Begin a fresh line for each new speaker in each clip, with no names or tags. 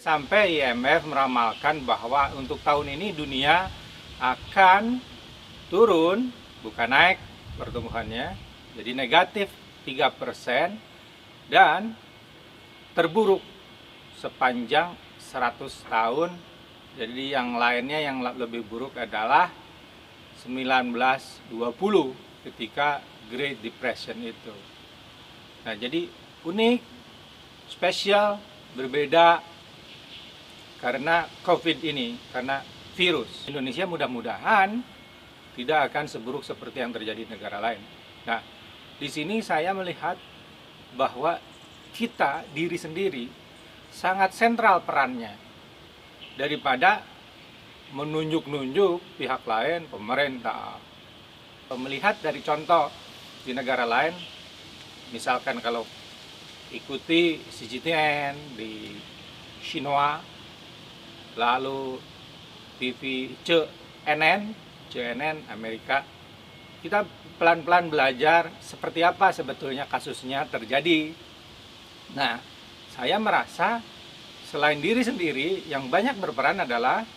Sampai IMF meramalkan bahwa untuk tahun ini dunia akan turun, bukan naik pertumbuhannya, jadi negatif 3% dan terburuk sepanjang 100 tahun. Jadi yang lainnya yang lebih buruk adalah 1920 ketika Great Depression itu. Nah, jadi unik, spesial, berbeda karena COVID ini, karena virus. Indonesia mudah-mudahan tidak akan seburuk seperti yang terjadi di negara lain. Nah, di sini saya melihat bahwa kita, diri sendiri, sangat sentral perannya daripada menunjuk-nunjuk pihak lain, pemerintah. Melihat dari contoh di negara lain, misalkan kalau ikuti CGTN di Xinhua, lalu TV CNN Amerika, kita pelan-pelan belajar seperti apa sebetulnya kasusnya terjadi. Nah, saya merasa selain diri sendiri, yang banyak berperan adalah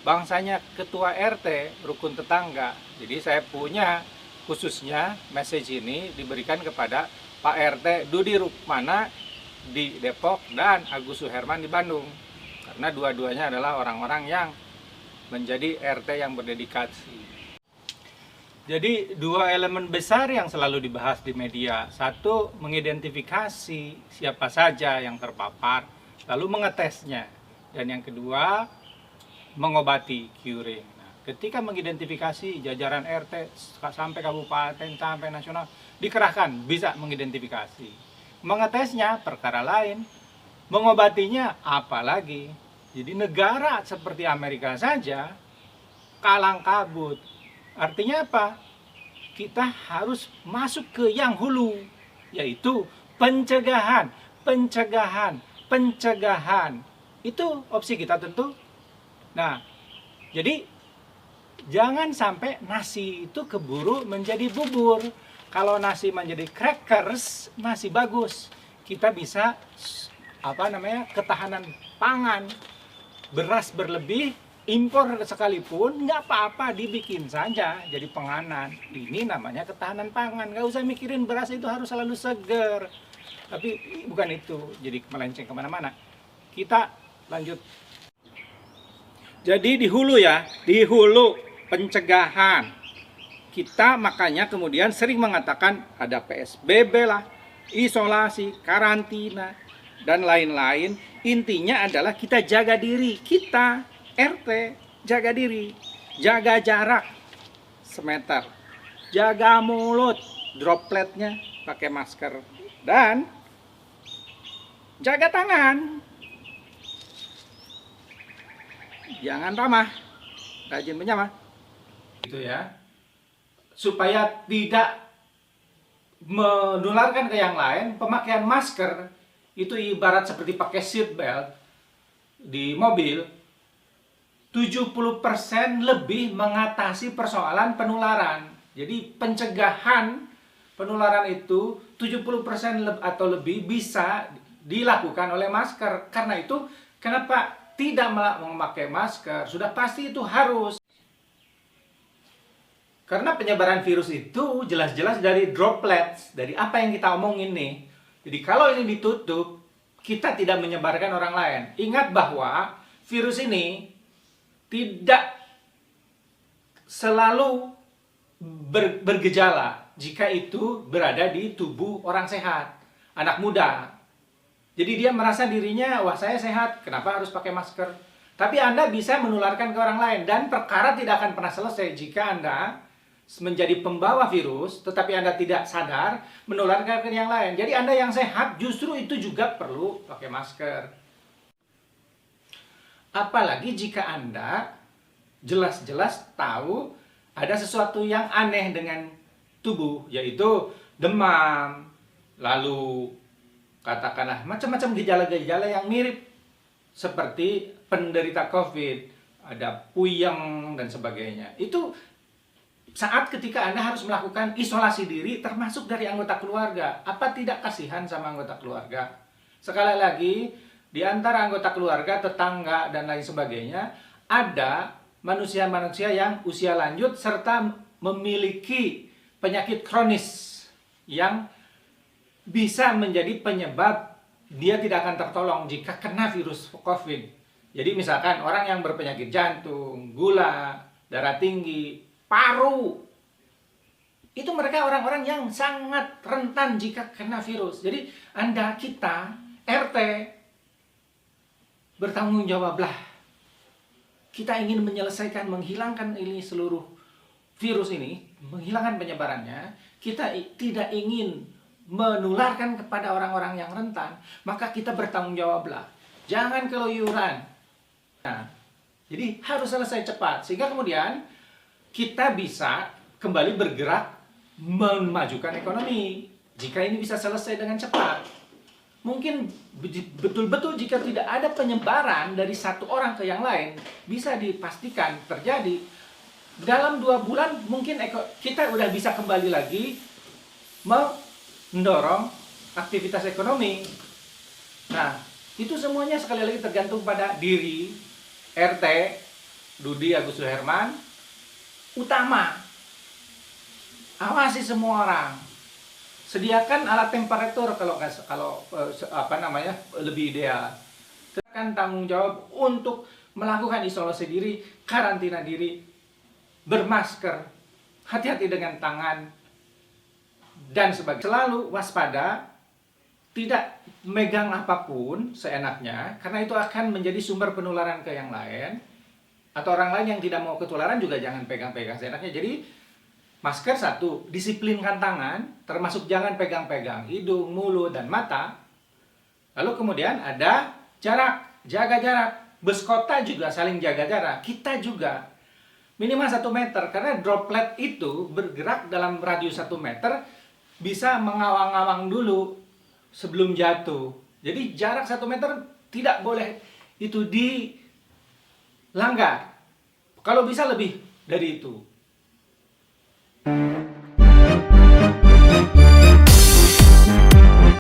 bangsanya ketua RT, rukun tetangga. Jadi saya punya khususnya message ini diberikan kepada Pak RT Dudi Rukmana di Depok dan Agus Suherman di Bandung. Karena dua-duanya adalah orang-orang yang menjadi RT yang berdedikasi. Jadi dua elemen besar yang selalu dibahas di media. Satu, mengidentifikasi siapa saja yang terpapar, lalu mengetesnya. Dan yang kedua, mengobati, curing. Nah, ketika mengidentifikasi jajaran RT sampai kabupaten, sampai nasional, dikerahkan, bisa mengidentifikasi. Mengetesnya, perkara lain. Mengobatinya, apalagi. Jadi negara seperti Amerika saja, kalang kabut. Artinya apa? Kita harus masuk ke yang hulu, yaitu pencegahan, pencegahan, pencegahan. Itu opsi kita tentu. Nah, jadi jangan sampai nasi itu keburu menjadi bubur. Kalau nasi menjadi crackers, masih bagus. Kita bisa ketahanan pangan. Beras berlebih, impor sekalipun nggak apa-apa, dibikin saja jadi penganan. Ini namanya ketahanan pangan. Nggak usah mikirin beras itu harus selalu seger. Tapi bukan itu, jadi melenceng kemana-mana. Kita lanjut. Jadi di hulu ya, di hulu pencegahan. Kita makanya kemudian sering mengatakan ada PSBB lah, isolasi, karantina, dan lain-lain. Intinya adalah kita jaga diri, kita RT jaga diri, jaga jarak semeter, jaga mulut, dropletnya pakai masker, dan jaga tangan, jangan ramah, rajin menyamar, gitu ya, supaya tidak menularkan ke yang lain. Pemakaian masker itu ibarat seperti pakai seat belt di mobil. 70% lebih mengatasi persoalan penularan. Jadi pencegahan penularan itu 70% atau lebih bisa dilakukan oleh masker. Karena itu kenapa tidak memakai masker? Sudah pasti itu harus. Karena penyebaran virus itu jelas-jelas dari droplets, dari apa yang kita omongin nih. Jadi kalau ini ditutup, kita tidak menyebarkan orang lain. Ingat bahwa virus ini tidak selalu bergejala jika itu berada di tubuh orang sehat, anak muda. Jadi dia merasa dirinya, wah saya sehat, kenapa harus pakai masker? Tapi Anda bisa menularkan ke orang lain, dan perkara tidak akan pernah selesai jika Anda menjadi pembawa virus, tetapi Anda tidak sadar menularkan ke yang lain. Jadi Anda yang sehat justru itu juga perlu pakai masker. Apalagi jika Anda jelas-jelas tahu ada sesuatu yang aneh dengan tubuh, yaitu demam, lalu katakanlah macam-macam gejala-gejala yang mirip seperti penderita COVID, ada puyeng dan sebagainya. Itu saat ketika Anda harus melakukan isolasi diri termasuk dari anggota keluarga. Apa tidak kasihan sama anggota keluarga? Sekali lagi, di antara anggota keluarga, tetangga, dan lain sebagainya, ada manusia-manusia yang usia lanjut serta memiliki penyakit kronis yang bisa menjadi penyebab dia tidak akan tertolong jika kena virus COVID. Jadi misalkan orang yang berpenyakit jantung, gula, darah tinggi, paru, itu mereka orang-orang yang sangat rentan jika kena virus. Jadi kita, RT, bertanggung jawablah. Kita ingin menyelesaikan, menghilangkan ini seluruh virus ini, menghilangkan penyebarannya. Kita tidak ingin menularkan kepada orang-orang yang rentan, maka kita bertanggung jawablah. Jangan keluyuran. Nah, jadi harus selesai cepat, sehingga kemudian kita bisa kembali bergerak memajukan ekonomi. Jika ini bisa selesai dengan cepat, mungkin betul-betul jika tidak ada penyebaran dari satu orang ke yang lain, bisa dipastikan terjadi dalam 2 bulan mungkin kita udah bisa kembali lagi mendorong aktivitas ekonomi. Nah, itu semuanya sekali lagi tergantung pada diri RT Dudi Agus Suherman. Utama, awasi semua orang. Sediakan alat temperatur kalau lebih ideal. Tekan tanggung jawab untuk melakukan isolasi diri, karantina diri, bermasker, hati-hati dengan tangan, dan sebagainya. Selalu waspada, tidak megang apapun seenaknya, karena itu akan menjadi sumber penularan ke yang lain. Atau orang lain yang tidak mau ketularan juga jangan pegang-pegang seenaknya. Jadi masker 1, disiplinkan tangan, termasuk jangan pegang-pegang hidung, mulut, dan mata. Lalu kemudian ada jarak, jaga jarak. Bus kota juga saling jaga jarak. Kita juga minimal 1 meter, karena droplet itu bergerak dalam radius 1 meter, bisa mengawang-awang dulu sebelum jatuh. Jadi jarak 1 meter tidak boleh itu dilanggar. Kalau bisa lebih dari itu.